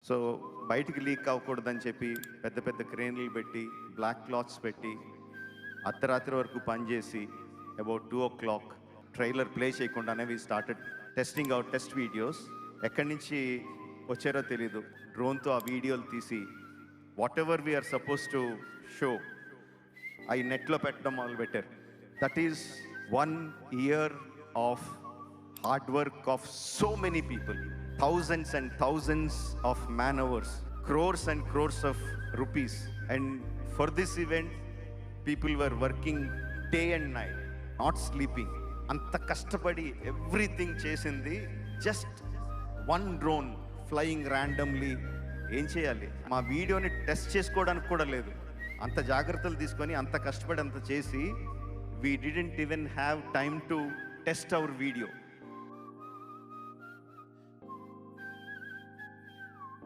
So బయటికి leak అవ్వకూడదని చెప్పి పెద్ద పెద్ద క్రేన్లు పెట్టి బ్లాక్ క్లాత్స్ పెట్టి అర్ధరాత్రి వరకు పనిచేసి అబౌట్ 2 o'clock ట్రైలర్ ప్లే చేయకుండానే we started testing out test videos. ఎక్కడి నుంచి వచ్చారో తెలీదు, డ్రోన్తో ఆ వీడియోలు తీసి whatever we are suppose to show అవి నెట్లో పెట్టడం మొదలుపెట్టారు. That is 1 year of hard work of so many people, thousands and thousands of man hours, crores and crores of rupees, and for this event people were working day and night, not sleeping. anta kashtapadi everything chesindi just one drone flying randomly. ఏం చేయాలి, మా వీడియోని test చేసుకోవడానికి కూడా లేదు. అంత జాగ్రత్తలు తీసుకొని అంత కష్టపడి అంత చేసి we didn't even have time to test our video.